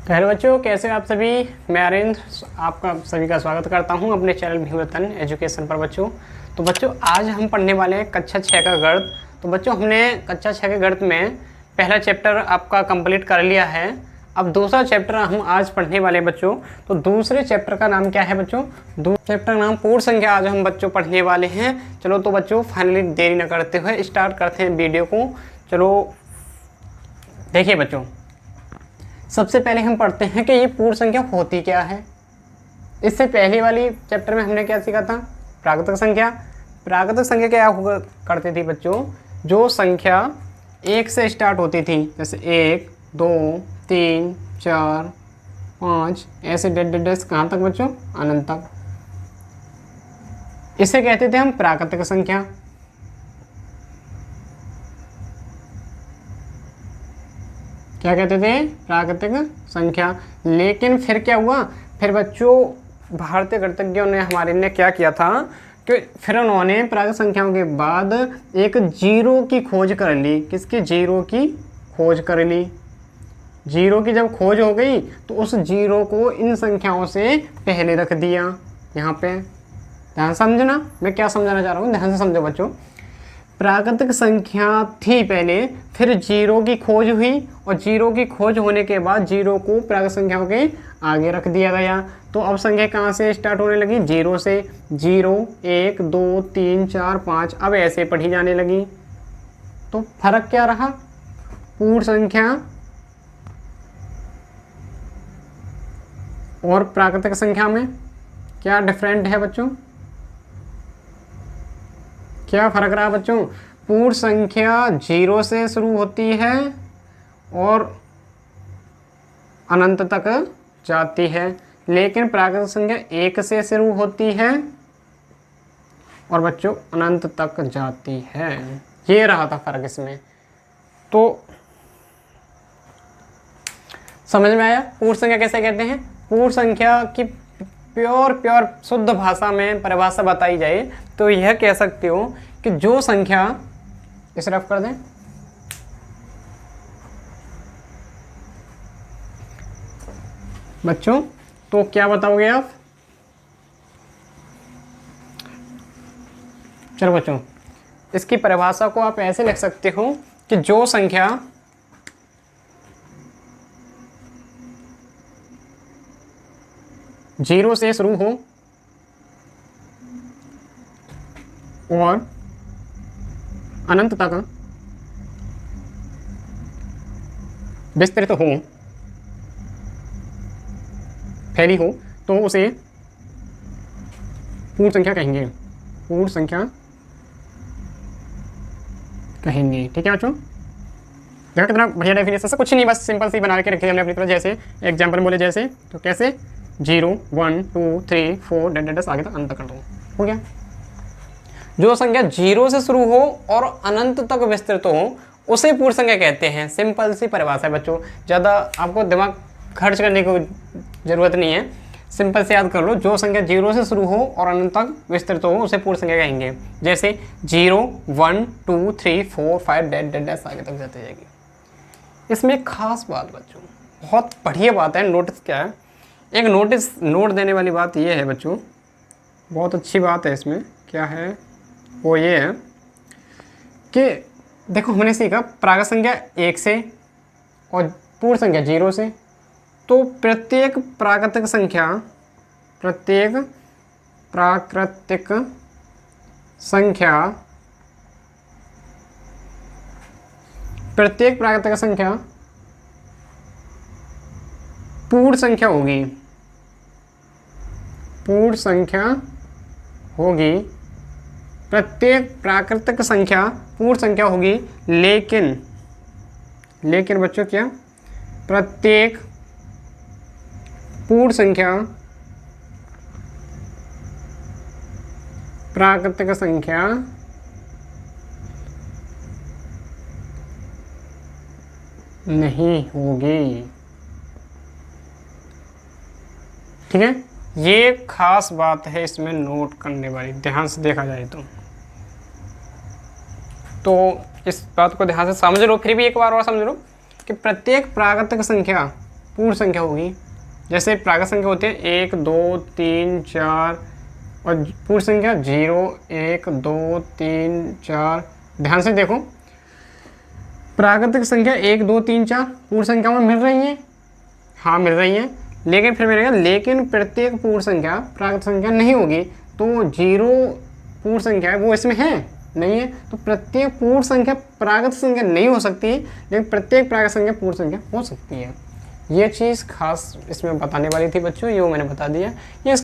तो हेलो बच्चों, कैसे हो आप सभी। मैं अरिंद आपका सभी का स्वागत करता हूं अपने चैनल भीमरतन एजुकेशन पर। बच्चों आज हम पढ़ने वाले हैं कक्षा 6 का गणित। तो बच्चों हमने कक्षा 6 के गणित में पहला चैप्टर आपका कंप्लीट कर लिया है। अब दूसरा चैप्टर हम आज पढ़ने वाले हैं बच्चों। तो दूसरे चैप्टर का नाम क्या है बच्चों? दूसरे चैप्टर का नाम पूर्ण संख्या आज हम बच्चों पढ़ने वाले हैं। चलो तो बच्चों फाइनली देरी न करते हुए स्टार्ट करते हैं वीडियो को। चलो देखिए बच्चों, सबसे पहले हम पढ़ते हैं कि ये पूर्ण संख्या होती क्या है। इससे पहले वाली चैप्टर में हमने क्या सीखा था? प्राकृतिक संख्या। प्राकृतिक संख्या क्या हुआ करती थी बच्चों? जो संख्या 1 से स्टार्ट होती थी, जैसे 1 2 3 4 5 ऐसे डेस कहाँ तक बच्चों? अनंत तक। इसे कहते थे हम प्राकृतिक संख्या। क्या कहते थे? प्राकृतिक संख्या। लेकिन फिर क्या हुआ? फिर बच्चों भारतीय गणितज्ञों ने हमारे ने क्या किया था कि फिर उन्होंने प्राकृतिक संख्याओं के बाद एक जीरो की खोज कर ली। किसकी? जीरो की खोज कर ली। जीरो की जब खोज हो गई तो उस जीरो को इन संख्याओं से पहले रख दिया। यहाँ पे ध्यान समझना, मैं क्या समझाना चाह रहा हूँ, ध्यान से समझो बच्चों। प्राकृतिक संख्या थी पहले, फिर जीरो की खोज हुई और जीरो की खोज होने के बाद जीरो को प्राकृतिक संख्याओं के आगे रख दिया गया। तो अब संख्या कहाँ से स्टार्ट होने लगी? जीरो से। 0 1 2 3 4 5 अब ऐसे पढ़ी जाने लगी। तो फर्क क्या रहा? पूर्ण संख्या और प्राकृतिक संख्या में क्या डिफरेंट है बच्चों? क्या फर्क रहा बच्चों? पूर्ण संख्या 0 से शुरू होती है और अनंत तक जाती है, लेकिन प्राकृतिक संख्या 1 से शुरू होती है और बच्चों अनंत तक जाती है। ये रहा था फर्क इसमें। तो समझ में आया पूर्ण संख्या कैसे कहते हैं? पूर्ण संख्या की प्योर शुद्ध भाषा में परिभाषा बताई जाए तो यह कह सकते हो कि जो संख्या, इसे रफ कर दें, बच्चों तो क्या बताओगे आप? चलो बच्चों, इसकी परिभाषा को आप ऐसे लिख सकते हो कि जो संख्या जीरो से शुरू हो और अनंत तक विस्तृत हो, फैली हो, तो उसे पूर्ण संख्या कहेंगे। पूर्ण संख्या कहेंगे। ठीक है बच्चों, देखो कितना बढ़िया डेफिनेशन से, कुछ नहीं बस सिंपल सी बना के रखी हमने अपनी तरह। जैसे एग्जाम्पल बोले, जैसे तो कैसे 0 1 2 3 4 डैश आगे तक अनंत कर दो, हो गया। जो संख्या 0 से शुरू हो और अनंत तक विस्तृत हो उसे पूर्ण संख्या कहते हैं। सिंपल सी परिभाषा है बच्चों, ज़्यादा आपको दिमाग खर्च करने की जरूरत नहीं है, सिंपल से याद कर लो। जो संख्या 0 से शुरू हो और अनंत तक विस्तृत हो उसे पूर्ण संख्या कहेंगे। जैसे 0 1 2 3 4 5 डैश आगे तक जाती जाएगी। इसमें एक खास बात बच्चों, बहुत बढ़िया बात है, नोटिस क्या है, एक नोट देने वाली बात यह है बच्चों, बहुत अच्छी बात है इसमें। क्या है वो? ये है कि देखो हमने सीखा प्राकृतिक संख्या 1 से और पूर्ण संख्या 0 से। तो प्रत्येक प्राकृतिक संख्या पूर्ण संख्या होगी। पूर्ण संख्या होगी, प्रत्येक प्राकृतिक संख्या पूर्ण संख्या होगी। लेकिन बच्चों क्या? प्रत्येक पूर्ण संख्या प्राकृतिक संख्या नहीं होगी। ठीक है, ये खास बात है इसमें नोट करने वाली, ध्यान से देखा जाए तो इस बात को ध्यान से समझ लो। फिर भी एक बार और समझ लो कि प्रत्येक प्राकृतिक संख्या पूर्ण संख्या होगी। जैसे प्राकृत संख्या होते हैं 1 2 3 4 और पूर्ण संख्या 0 1 2 3 4। ध्यान से देखो, प्राकृतिक संख्या 1 2 3 4 पूर्ण संख्या में मिल रही है, हाँ मिल रही है, लेकिन फिर मिलेगा लेकिन प्रत्येक पूर्ण संख्या प्राकृत संख्या नहीं होगी। तो 0 पूर्ण संख्या है वो इसमें है नहीं है, तो प्रत्येक पूर्ण संख्या प्राकृत संख्या नहीं हो सकती है, लेकिन प्रत्येक प्राकृत संख्या पूर्ण संख्या हो सकती है। ये चीज़ खास इसमें बताने वाली थी बच्चों, ये मैंने बता दिया। ये